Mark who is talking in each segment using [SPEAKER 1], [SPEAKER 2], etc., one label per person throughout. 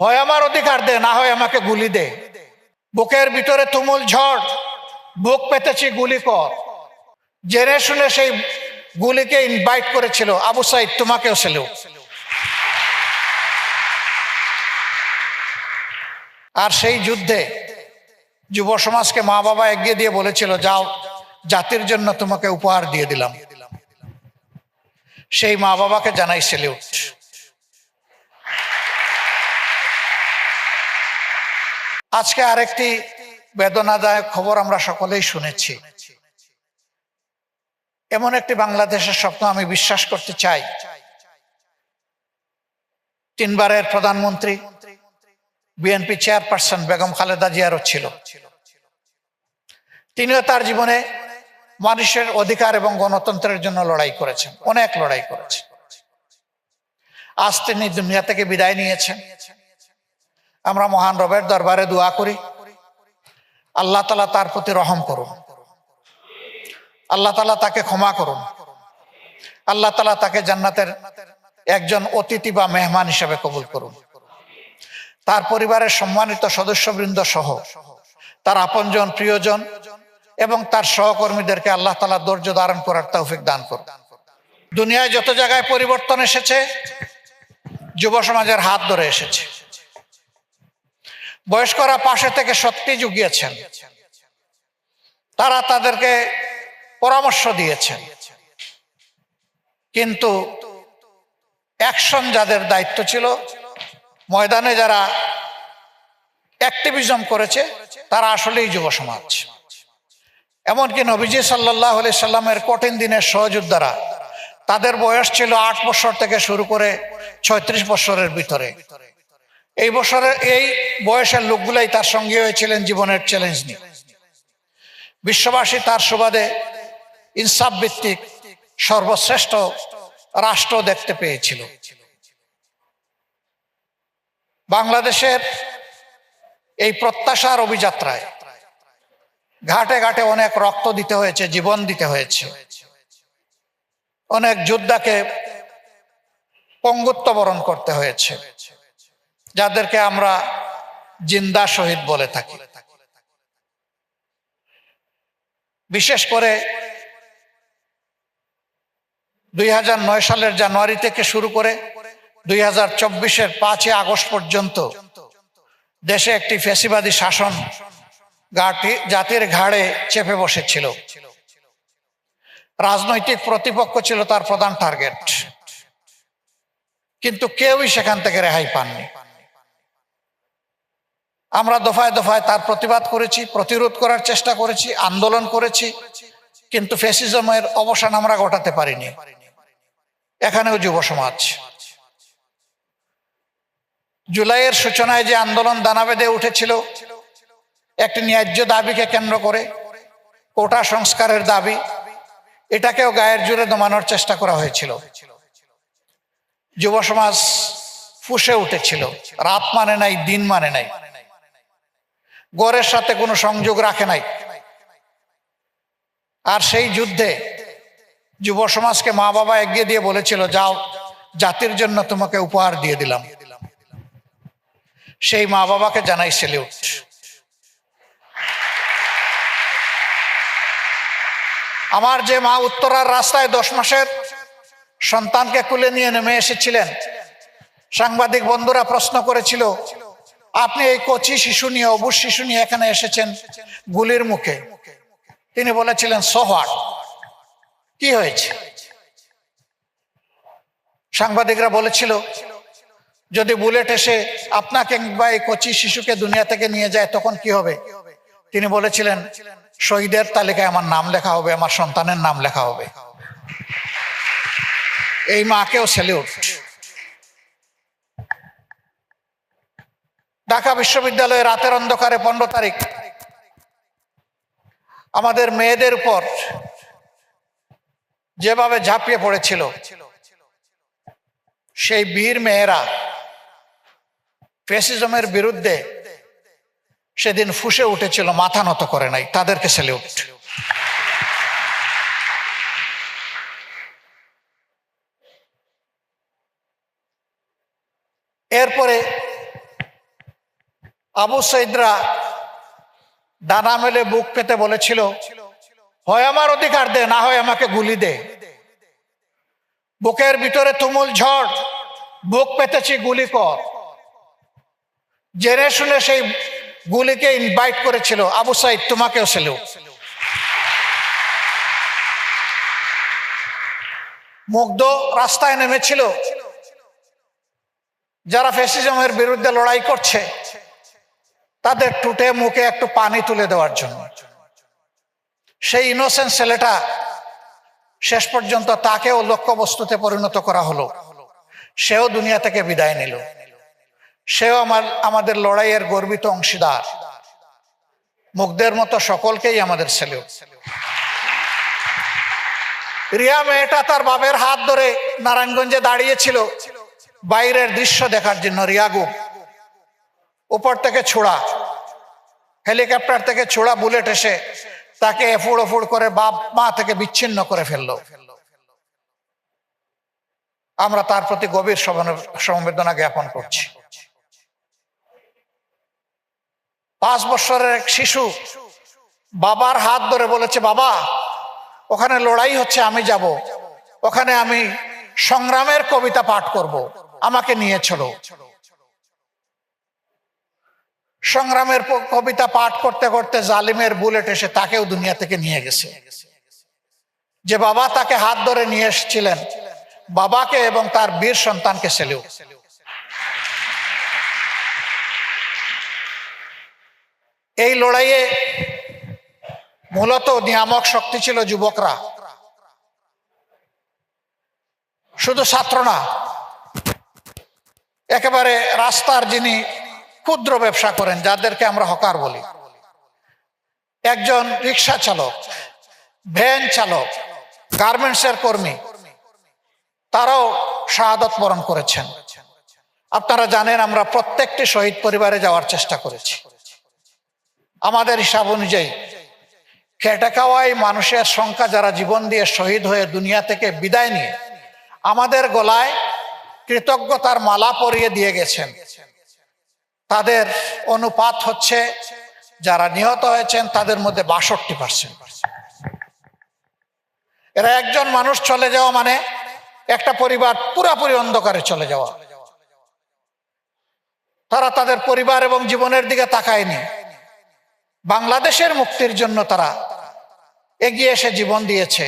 [SPEAKER 1] হয় আমার অধিকার দে, না হয় আমাকে গুলি দে। বুকের ভিতরে তুমুল ঝড়, বুক পেতেছি গুলি কর। জেনে শুনে সেই গুলিকে ইনভাইট করেছিল, আবু সাইদ তোমাকেও সেলুট। আর সেই যুদ্ধে যুব সমাজকে মা বাবা এগিয়ে দিয়ে বলেছিল, যাও, জাতির জন্য তোমাকে উপহার দিয়ে দিলাম। সেই মা বাবাকে জানাই সেলিউট। আজকে আরেকটি বেদনাদায়ক খবর আমরা সকলেই শুনেছি। এমন একটি বাংলাদেশের স্বপ্ন আমি বিশ্বাস করতে চাই। তিনবারের প্রধানমন্ত্রী, বিএনপি চেয়ারপারসন বেগম খালেদা জিয়ারও ছিল। তিনিও তার জীবনে মানুষের অধিকার এবং গণতন্ত্রের জন্য লড়াই করেছেন, অনেক লড়াই করেছেন। আজ তিনি দুনিয়া থেকে বিদায় নিয়েছেন। আমরা মহান রবের দরবারে দোয়া করি, আল্লাহ তাআলা তার প্রতি রহম করুন, আল্লাহ তাআলা তাকে ক্ষমা করুন, আল্লাহ তাআলা তাকে জান্নাতের একজন অতিথি বা মেহমান হিসেবে কবুল করুন। তার পরিবারের সম্মানিত সদস্যবৃন্দ সহ তার আপনজন, প্রিয়জন এবং তার সহকর্মীদেরকে আল্লাহ তাআলা ধৈর্য ধারণ করার তৌফিক দান করুন। দুনিয়ায় যত জায়গায় পরিবর্তন এসেছে, যুব সমাজের হাত ধরে এসেছে। বয়স্করা পাশে থেকে শক্তি জুগিয়েছেন, তারা তাদেরকে পরামর্শ দিয়েছেন। কিন্তু অ্যাকশন যাদের দায়িত্ব ছিল, ময়দানে যারা অ্যাক্টিভিজম করেছে, তারা আসলেই যুব সমাজ। এমনকি নবীজি সাল্লাল্লাহু আলাইহি সাল্লামের কঠিন দিনের সহযোদ্ধারা, তাদের বয়স ছিল 8 বছর থেকে শুরু করে 36 বছরের ভিতরে। এই বয়সের লোকগুলাই তার সঙ্গী হয়েছিলেন জীবনের চ্যালেঞ্জ নিয়ে। বিশ্ববাসী তার সুবাদে ইনসাফ ভিত্তিক সর্বশ্রেষ্ঠ রাষ্ট্র দেখতে পেয়েছিল। বাংলাদেশের এই প্রত্যাশার অভিযাত্রায় ঘাটে ঘাটে অনেক রক্ত দিতে হয়েছে, জীবন দিতে হয়েছে। অনেক যোদ্ধাকে পঙ্গুত্ব বরণ করতে হয়েছে, যাদেরকে আমরা জিন্দা শহীদ বলে থাকি। বিশেষ করে 2009 সালের জানুয়ারি থেকে শুরু করে 2024-এর 5 আগস্ট পর্যন্ত দেশে একটি ফ্যাসিবাদী শাসন জাতির ঘাড়ে চেপে বসেছিল। রাজনৈতিক প্রতিপক্ষ ছিল তার প্রধান টার্গেট, কিন্তু কেউই সেখান থেকে রেহাই পাননি। আমরা দফায় দফায় তার প্রতিবাদ করেছি, প্রতিরোধ করার চেষ্টা করেছি, আন্দোলন করেছি, কিন্তু ফ্যাসিজমের অবসান আমরা ঘটাতে পারিনি। এখানেও যুব সমাজ জুলাইয়ের সূচনায় যে আন্দোলন দানা বেঁধে উঠেছিল, একটি ন্যায্য দাবিকে কেন্দ্র করে, কোটা সংস্কারের দাবি, এটাকেও গায়ের জোরে দমানোর চেষ্টা করা হয়েছিল। যুব সমাজ ফুঁসে উঠেছিল, রাত মানে নাই, দিন মানে নাই, গড়ের সাথে কোনো সংযোগ রাখে নাই। আর সেই যুদ্ধে যুব সমাজকে মা বাবা এগিয়ে দিয়ে বলেছিল, যাও, জাতির জন্য তোমাকে উপহার দিয়ে দিলাম। সেই মা বাবাকে জানাই সেলিউট। আমার যে মা উত্তরার রাস্তায় 10 মাসের সন্তানকে কুলে নিয়ে নেমে এসেছিলেন, সাংবাদিক বন্ধুরা প্রশ্ন করেছিল, আপনি এই কচি শিশু নিয়ে, অবুঝ শিশু নিয়ে এখানে এসেছেন গুলির মুখে। তিনি বলেছিলেন, সো হোয়াট, কি হয়েছে? সাংবাদিকরা বলেছিল, যদি বুলেট এসে আপনাকে বা এই কচি শিশুকে দুনিয়া থেকে নিয়ে যায় তখন কি হবে? তিনি বলেছিলেন, শহীদের তালিকায় আমার নাম লেখা হবে, আমার সন্তানের নাম লেখা হবে। এই মাকেও স্যালিউট। ঢাকা বিশ্ববিদ্যালয়ে রাতের অন্ধকারে 15 তারিখ আমাদের মেয়েদের উপর যেভাবে ঝাঁপিয়ে পড়েছিল, সেই বীর মেয়েরা ফ্যাসিজমের বিরুদ্ধে সেদিন ফুঁসে উঠেছিল, মাথা নত করে নাই, তাদেরকে স্যালিউট। এরপরে আবু সাইদরা ডানা মেলে বুক পেতে বলেছিল, হয় আমার অধিকার দে, না হয় আমাকে গুলি দে। বুকের ভিতরে তুমুল ঝড়, বুক পেতেছি, গুলি কর। জেনে শুনে সেই গুলিকে ইনভাইট করেছিল, আবু সাইদ তোমাকেও সেলুট। মুগ্ধ রাস্তায় নেমেছিল যারা ফ্যাসিজমের বিরুদ্ধে লড়াই করছে তাদের টুটে মুখে একটু পানি তুলে দেওয়ার জন্য। সেই ইনোসেন্ট ছেলেটা শেষ পর্যন্ত তাকেও লক্ষ্যবস্তুতে পরিণত করা হলো, সেও দুনিয়া থেকে বিদায় নিল। সেও আমাদের লড়াইয়ের গর্বিত অংশীদার। মুগ্ধের মতো সকলকেই আমাদের সেলুট। রিয়া মেয়েটা তার বাবার হাত ধরে নারায়ণগঞ্জে দাঁড়িয়েছিল বাইরের দৃশ্য দেখার জন্য। রিয়াগু উপর থেকে ছোড়া, হেলিকপ্টার থেকে ছোড়া বুলেট এসে তাকে এফুড় ওফুড় করে বাপ মা থেকে বিচ্ছিন্ন করে ফেললো। আমরা তার প্রতি গভীর সমবেদনা জ্ঞাপন করছি। 5 বছরের এক শিশু বাবার হাত ধরে বলেছে, বাবা ওখানে লড়াই হচ্ছে, আমি যাব, ওখানে আমি সংগ্রামের কবিতা পাঠ করব, আমাকে নিয়ে চলো। সংগ্রামের কবিতা পাঠ করতে করতে জালিমের বুলেট এসে তাকেও দুনিয়া থেকে নিয়ে গেছে। যে বাবা তাকে হাত ধরে নিয়ে এসেছিলেন, বাবাকে এবং তার বীর সন্তানকে সেলুট। এই লড়াইয়ে মূলত নিয়ামক শক্তি ছিল যুবকরা, শুধু ছাত্র না, একেবারে রাস্তার যিনি ক্ষুদ্র ব্যবসা করেন, যাদেরকে আমরা হকার বলি, একজন রিক্সা চালক, ভ্যান চালক, গার্মেন্টসের কর্মী, তারাও শাহাদত বরণ করেছেন। আপনারা জানেন আমরা প্রত্যেকটি শহীদ পরিবারে যাওয়ার চেষ্টা করেছি। আমাদের হিসাব অনুযায়ী খেটে খাওয়াই মানুষের সংখ্যা যারা জীবন দিয়ে শহীদ হয়ে দুনিয়া থেকে বিদায় নিয়ে আমাদের গলায় কৃতজ্ঞতার মালা পরিয়ে দিয়ে গেছেন, তাদের অনুপাত হচ্ছে যারা নিহত হয়েছেন তাদের মধ্যে 62%। এরা একজন মানুষ চলে যাওয়া মানে একটা পরিবার পুরোপুরি অন্ধকারে চলে যাওয়া। তারা তাদের পরিবার এবং জীবনের দিকে তাকায়নি, বাংলাদেশের মুক্তির জন্য তারা এগিয়ে এসে জীবন দিয়েছে।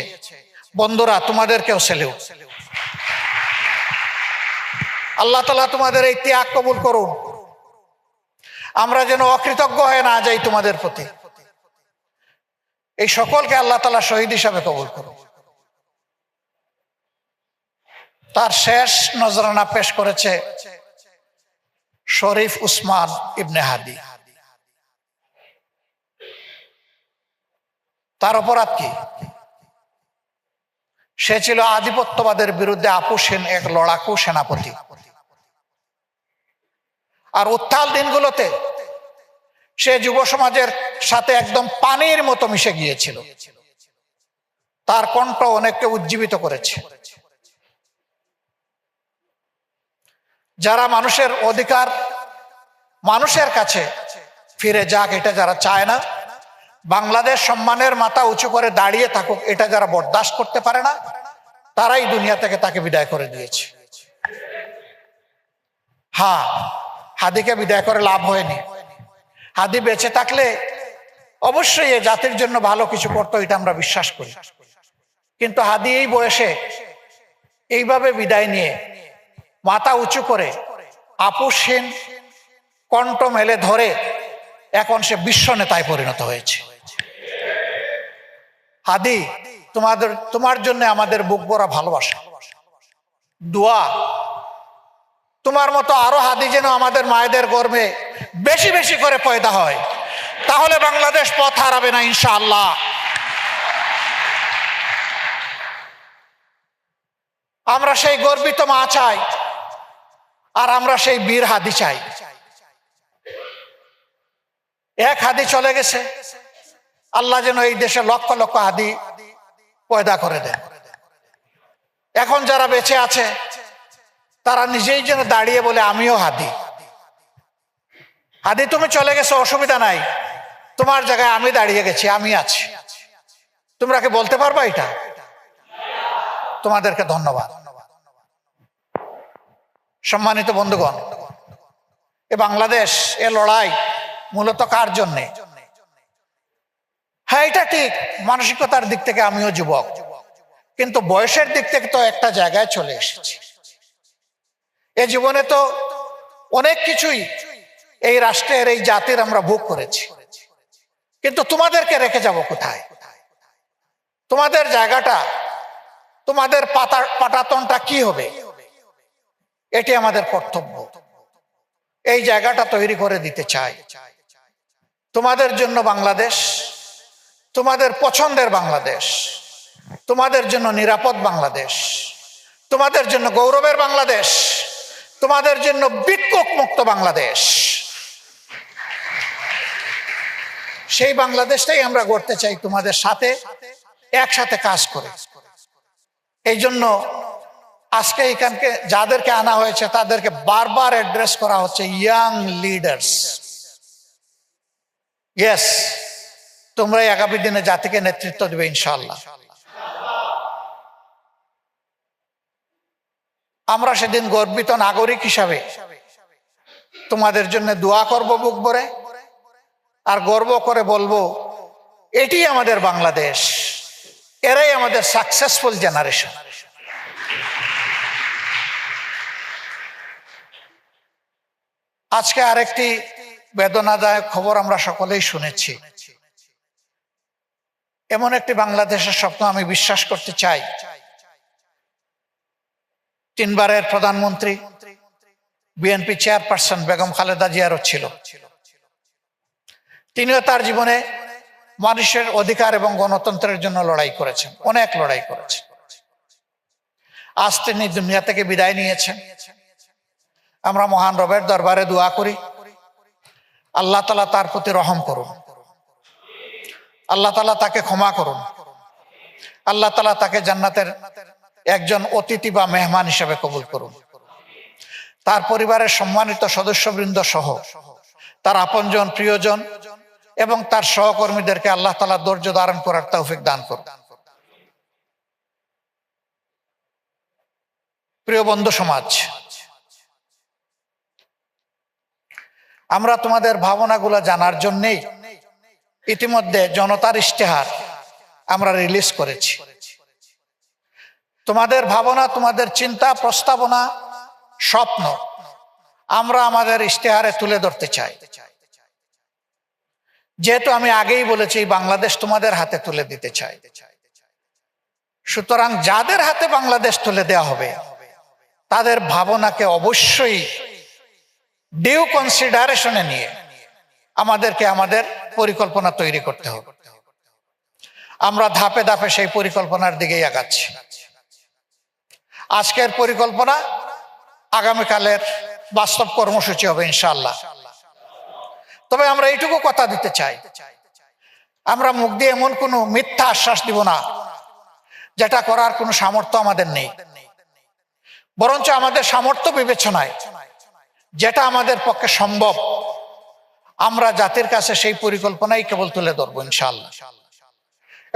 [SPEAKER 1] বন্ধুরা, তোমাদেরকেও সেলুট। আল্লাহ তাআলা তোমাদের এই ত্যাগ কবুল করুন। আমরা যেন অকৃতজ্ঞ হয়ে না যাই তোমাদের প্রতি। এই সকলকে আল্লাহ তাআলা শহীদ হিসাবে কবুল করুন। তার শেষ নজরানা পেশ করেছে শরীফ উসমান ইবনে হাদি। তার অপরাধ কি? সে ছিল আধিপত্যবাদের বিরুদ্ধে আপোষহীন এক লড়াকু সেনাপতি। আর উত্তাল দিনগুলোতে সে যুব সমাজের সাথে একদম পানির মতো মিশে গিয়েছিল। তার কণ্ঠ অনেককে উজ্জীবিত করেছে। যারা মানুষের অধিকার মানুষের কাছে ফিরে যাক এটা যারা চায় না, বাংলাদেশ সম্মানের মাথা উঁচু করে দাঁড়িয়ে থাকুক এটা যারা বরদাস্ত করতে পারে না, তারাই দুনিয়া থেকে তাকে বিদায় করে দিয়েছে। হ্যাঁ, হাদিকে বিদায় করে লাভ হয়নি। হাদি বেঁচে থাকলে অবশ্যই এ জাতির জন্য ভালো কিছু করতো, এটা আমরা বিশ্বাস করি। কিন্তু হাদি এই বয়সে এইভাবে বিদায় নিয়ে মাথা উঁচু করে আপোষহীন কণ্ঠ মেলে ধরে এখন সে বিশ্ব নেতায় পরিণত হয়েছে। হাদি, তোমার জন্য আমাদের বুক ভরা ভালোবাসা, দোয়া। তোমার মতো আরো হাদি যেন আমাদের মায়েদের গর্ভে বেশি বেশি করে পয়দা হয়, তাহলে বাংলাদেশ পথ হারাবে না ইনশাআল্লাহ। আমরা সেই গর্বিত মা চাই, আর আমরা সেই বীর হাদি চাই। এক হাদি চলে গেছে, আল্লাহ যেন এই দেশে লক্ষ লক্ষ হাদি পয়দা করে দেন। এখন যারা বেঁচে আছে তারা নিজেই যেন দাঁড়িয়ে বলে আমিও হাদি, আদি তুমি চলে গেছো, অসুবিধা নাই, তোমার জায়গায় আমি দাঁড়িয়ে গেছি, আমি আছি। তোমরা কি বলতে পারবা এটা? তোমাদেরকে ধন্যবাদ। সম্মানিত বন্ধুগণ, এ বাংলাদেশ, এ লড়াই মূলত কার জন্যে? হ্যাঁ, এটা ঠিক, মানসিকতার দিক থেকে আমিও যুবক, কিন্তু বয়সের দিক থেকে তো একটা জায়গায় চলে এসেছি। এ জীবনে তো অনেক কিছুই এই রাষ্ট্রের, এই জাতির আমরা ভোগ করেছি, কিন্তু তোমাদেরকে রেখে যাব কোথায়? তোমাদের জায়গাটা, তোমাদের পাটাতনটা কি হবে? এটি আমাদের কর্তব্য। এই জায়গাটা তৈরি করে দিতে চাই। তোমাদের জন্য বাংলাদেশ, তোমাদের পছন্দের বাংলাদেশ, তোমাদের জন্য নিরাপদ বাংলাদেশ, তোমাদের জন্য গৌরবের বাংলাদেশ, তোমাদের জন্য বিক্ষোভ মুক্ত বাংলাদেশ। সেই বাংলাদেশটাই আমরা গড়তে চাই তোমাদের সাথে, একসাথে কাজ করে। এই জন্য আজকে এখানকে যাদেরকে আনা হয়েছে তাদেরকে বারবার অ্যাড্রেস করা হচ্ছে ইয়াং লিডার্স। ইয়েস, তোমরাই আগামী দিনে জাতিকে নেতৃত্ব দেবে ইনশাআল্লাহ। আমরা সেদিন গর্বিত নাগরিক হিসাবে তোমাদের জন্য দোয়া করব বুক ভরে, আর গর্ব করে বলবো এটি আমাদের বাংলাদেশ, এরাই আমাদের সাকসেসফুল জেনারেশন। আজকে আরেকটি বেদনাদায়ক খবর আমরা সকলেই শুনেছি। এমন একটি বাংলাদেশের স্বপ্ন আমি বিশ্বাস করতে চাই। 3 বারের প্রধানমন্ত্রী, বিএনপি চেয়ারপারসন বেগম খালেদা জিয়ারও ছিল। তিনিও তার জীবনে মানুষের অধিকার এবং গণতন্ত্রের জন্য লড়াই করেছেন, অনেক লড়াই করেছেন। আজ তিনি দুনিয়া থেকে বিদায় নিয়েছেন। আমরা মহান রবের দরবারে দোয়া করি, আল্লাহ তাআলা তার প্রতি রহম করুন, আল্লাহ তাআলা তাকে ক্ষমা করুন, আল্লাহ তাআলা তাকে জান্নাতের একজন অতিথি বা মেহমান হিসেবে কবুল করুন। তার পরিবারের সম্মানিত সদস্যবৃন্দ সহ তার আপনজন, প্রিয়জন এবং তার সহকর্মীদেরকে আল্লাহ তাআলা ধৈর্য ধারণ করার তৌফিক দান করুন। প্রিয় বন্ধু সমাজ, আমরা তোমাদের ভাবনাগুলো জানার জন্যেই ইতিমধ্যে জনতার ইশতেহার আমরা রিলিজ করেছি। তোমাদের ভাবনা, তোমাদের চিন্তা, প্রস্তাবনা, স্বপ্ন আমরা আমাদের ইশতেহারে তুলে ধরতে চাই। যেহেতু আমি আগেই বলেছি বাংলাদেশ তোমাদের হাতে তুলে দিতে চাই, সুতরাং যাদের হাতে বাংলাদেশ তুলে দেওয়া হবে তাদের ভাবনাকে অবশ্যই ডিউ কনসিডারেশনে নিয়ে আমাদেরকে আমাদের পরিকল্পনা তৈরি করতে হবে। আমরা ধাপে ধাপে সেই পরিকল্পনার দিকেই আগাচ্ছি। আজকের পরিকল্পনা আগামীকালের বাস্তব কর্মসূচি হবে ইনশাআল্লাহ। তবে আমরা এইটুকু কথা দিতে চাই, আমরা মুখ দিয়ে এমন কোনো মিথ্যা আশ্বাস দিব না যেটা করার কোনো সামর্থ্য আমাদের নেই। বরঞ্চ আমাদের সামর্থ্য বিবেচনায় যেটা আমাদের পক্ষে সম্ভব আমরা জাতির কাছে সেই পরিকল্পনাই কেবল তুলে ধরবো ইনশাআল্লাহ।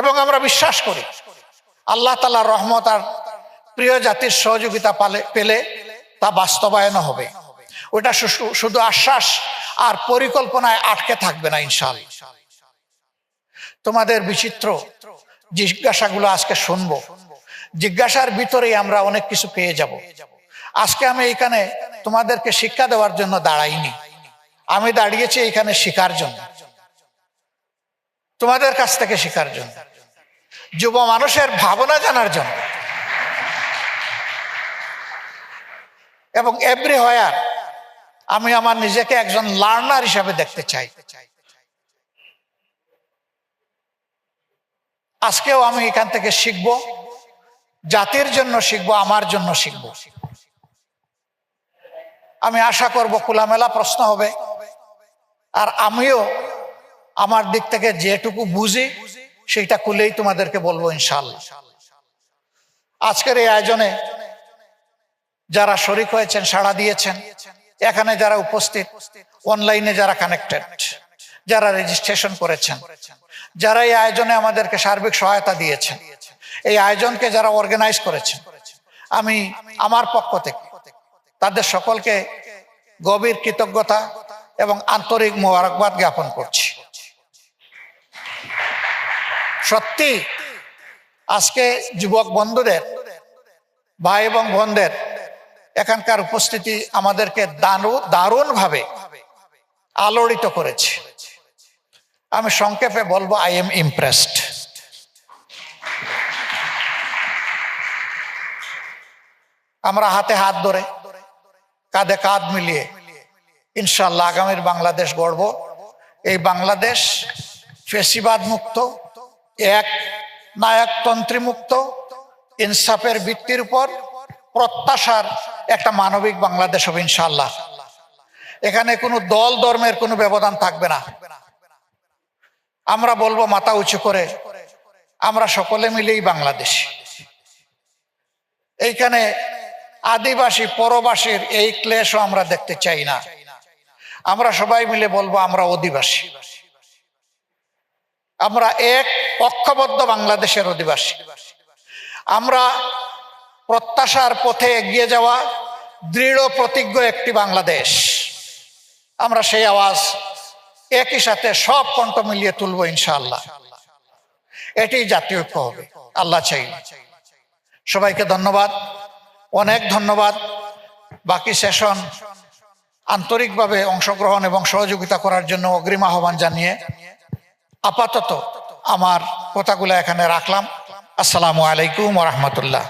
[SPEAKER 1] এবং আমরা বিশ্বাস করি আল্লাহ তাআলার রহমত আর প্রিয় জাতির সহযোগিতা পেলে তা বাস্তবায়ন হবে। ওটা শুধু আশ্বাস আর পরিকল্পনায় আটকে থাকবে না ইনশাআল্লাহ। তোমাদের বিচিত্র জিজ্ঞাসাগুলো আজকে শুনবো, জিজ্ঞাসার ভিতরেই আমরা অনেক কিছু পেয়ে যাব। আজকে আমি এখানে তোমাদেরকে শিক্ষা দেওয়ার জন্য দাঁড়াইনি, আমি দাঁড়িয়েছি এখানে শেখার জন্য, তোমাদের কাছ থেকে শেখার জন্য, যুব মানুষের ভাবনা জানার জন্য। এবং এভরিহোয়ার আমি আমার নিজেকে একজন লার্নার হিসাবে দেখতে চাই। আজকেও আমি এখান থেকে শিখবো, জাতির জন্য শিখবো, আমার জন্য শিখবো। আমি আশা করব খোলামেলা প্রশ্ন হবে, আর আমিও আমার দিক থেকে যেটুকু বুঝি সেইটা খুলেই তোমাদেরকে বলবো ইনশাআল্লাহ। আজকের এই আয়োজনে যারা শরীক হয়েছেন, সাড়া দিয়েছেন, এখানে যারা উপস্থিত অনলাইনে যারা কানেক্টেড, যারা রেজিস্ট্রেশন করেছেন, যারা এই আয়োজনে আমাদেরকে সার্বিক সহায়তা দিয়েছেন, এই আয়োজনকে যারা অর্গানাইজ করেছেন, আমি আমার পক্ষ থেকে তাদের সকলকে গভীর কৃতজ্ঞতা এবং আন্তরিক মোবারকবাদ জ্ঞাপন করছি। সত্যি আজকে যুবক বন্ধুদের, ভাই এবং বোনদের এখানকার উপস্থিতি আমাদেরকে দারুণভাবে আলোড়িত করেছে। আমি সংক্ষেপে বলবো, আই এম ইমপ্রেসড। আমরা হাতে হাত ধরে, কাঁধে কাঁধ মিলিয়ে ইনশাআল্লাহ আগামীর বাংলাদেশ গড়ব। এই বাংলাদেশ ফেসিবাদ মুক্ত, এক নায়কতন্ত্রী মুক্ত, ইনসাফের ভিত্তির উপর প্রত্যাশার একটা মানবিক বাংলাদেশ হবে ইনশাআল্লাহ। এখানে কোনো দল ধর্মের কোনো ব্যবধান থাকবে না। আমরা বলবো মাথা উঁচু করে, আমরা সকলে মিলেই বাংলাদেশ। এইখানে আদিবাসী পরবাসীর এই ক্লেশও আমরা দেখতে চাই না। আমরা সবাই মিলে বলবো আমরা অধিবাসী, আমরা এক ঐক্যবদ্ধ বাংলাদেশের অধিবাসী। আমরা প্রত্যাশার পথে এগিয়ে যাওয়া দৃঢ় প্রতিজ্ঞ একটি বাংলাদেশ। আমরা সেই আওয়াজ একই সাথে সব কণ্ঠ মিলিয়ে তুলবো ইনশাআল্লাহ। এটি জাতীয় ঐক্য হবে, আল্লাহ চাই। সবাইকে ধন্যবাদ, অনেক ধন্যবাদ। বাকি সেশন আন্তরিকভাবে অংশগ্রহণ এবং সহযোগিতা করার জন্য অগ্রিম আহ্বান জানিয়ে আপাতত আমার কথাগুলো এখানে রাখলাম। আসসালামু আলাইকুম ওয়া রাহমাতুল্লাহ।